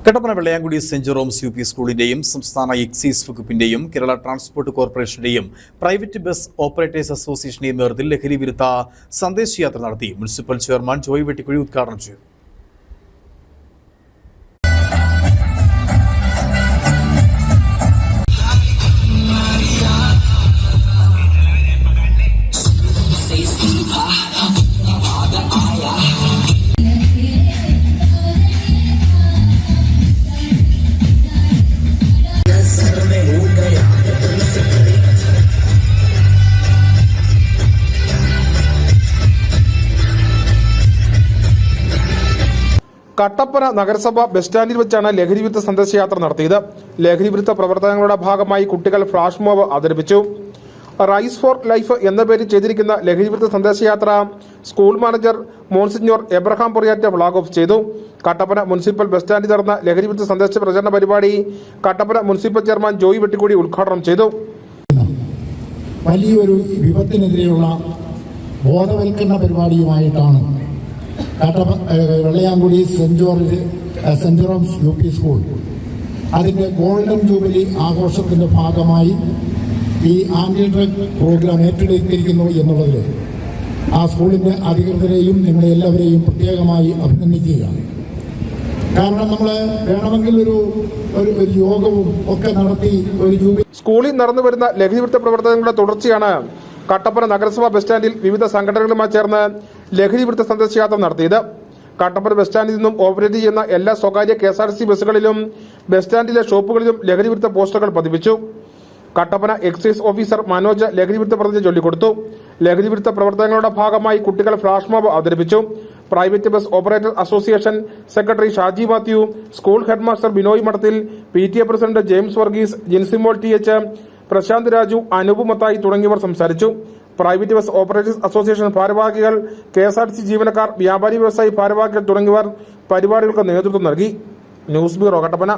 Kattappana Vellayamkudy saint Jerome's U P സ്കൂളിന്റെയും സംസ്ഥാന എക്സൈസ് വകുപ്പിന്റെയും കേരള ട്രാൻസ്പോർട്ട് കോർപ്പറേഷന്റെയും പ്രൈവറ്റ് ബസ് ഓപ്പറേറ്റേഴ്സ് അസോസിയേഷന്റെയും നേതൃത്വത്തിൽ ലഹരി വിരുദ്ധ സന്ദേശയാത്ര നടത്തി. മുനിസിപ്പൽ ചെയർമാൻ ജോയ് വെട്ടിക്കുഴി ഉദ്ഘാടനം ചെയ്തു. കട്ടപ്പന നഗരസഭ ബസ് സ്റ്റാൻഡിൽ വെച്ചാണ് ലഹരിവിരുദ്ധ സന്ദേശയാത്ര നടത്തിയത്. ലഹരിവിരുദ്ധ പ്രവർത്തനങ്ങളുടെ ഭാഗമായി കുട്ടികൾ ഫ്ലാഷ് മോബ് അവതരിപ്പിച്ചു. റൈസ് ഫോർ ലൈഫ് എന്ന പേരിൽ ചെയ്തിരിക്കുന്ന ലഹരിവിരുദ്ധ സന്ദേശയാത്ര school manager monsignor Abraham Poriyat flag off ചെയ്തു. കട്ടപ്പന മുനിസിപ്പൽ ബസ് സ്റ്റാൻഡിൽ നടന്ന ലഹരിവിരുദ്ധ സന്ദേശ പ്രചരണ പരിപാടി കട്ടപ്പന മുനിസിപ്പൽ ചെയർമാൻ ജോയ് വെട്ടിക്കുഴി ഉദ്ഘാടനം ചെയ്തു. വലിയൊരു വിപത്തിനെതിരെയുള്ള ബോധവൽക്കരണ പരിപാടിയുമായിട്ടാണ് Vellayamkudy saint Jerome's U P school അതിൻ്റെ ഗോൾഡൻ ജൂബിലി ആഘോഷത്തിൻ്റെ ഭാഗമായി ഈ ആന്റി ഡ്രഗ് പ്രോഗ്രാം ഏറ്റെടുത്തിരിക്കുന്നു എന്നുള്ളതിൽ ആ സ്കൂളിൻ്റെ അധികൃതരെയും നിങ്ങളെ എല്ലാവരെയും പ്രത്യേകമായി അഭിനന്ദിക്കുകയാണ്. കാരണം നമ്മൾ വേണമെങ്കിൽ ഒരു യോഗവും ഒക്കെ നടത്തി ഒരു ജൂബിലി സ്കൂളിൽ നടന്നു വരുന്ന ലഹരിവിരുദ്ധ പ്രവർത്തനങ്ങളുടെ തുടർച്ചയാണ് കട്ടപ്പന നഗരസഭാ ബസ് സ്റ്റാൻഡിൽ വിവിധ സംഘടനകളുമായി ചേർന്ന് ലഹരിവിരുദ്ധ സന്ദേശയാത്ര നടത്തിയത്. കട്ടപ്പന ബസ് സ്റ്റാൻഡിൽ നിന്നും ഓപ്പറേറ്റ് ചെയ്യുന്ന എല്ലാ സ്വകാര്യ KSRTC ബസ്സുകളിലും ബസ് സ്റ്റാൻഡിലെ ഷോപ്പുകളിലും ലഹരിവിരുദ്ധ പോസ്റ്ററുകൾ പതിപ്പിച്ചു. കട്ടപ്പന എക്സൈസ് ഓഫീസർ മനോജ് ലഹരിവിരുദ്ധ പ്രതിജ്ഞ ചൊല്ലിക്കൊടുത്തു. ലഹരിവിരുദ്ധ പ്രവർത്തനങ്ങളുടെ ഭാഗമായി കുട്ടികൾ ഫ്ലാഷ് മോബ് അവതരിപ്പിച്ചു. Private bus operator association secretary Shaji Mathew, school headmaster Binoy Madathil, PTA president James Varghese, Jinsimol TH, Prashanth Raju, Anoop Mathai തുടങ്ങിയവർ സംസാരിച്ചു. പ്രൈവറ്റ് ബസ് ഓപ്പറേറ്റേഴ്സ് അസോസിയേഷൻ ഭാരവാഹികൾ, KSRTC ജീവനക്കാർ, വ്യാപാരി വ്യവസായി ഭാരവാഹികൾ തുടങ്ങിയവർ പരിപാടികൾക്ക് നേതൃത്വം നൽകി. News bureau, Kattappana.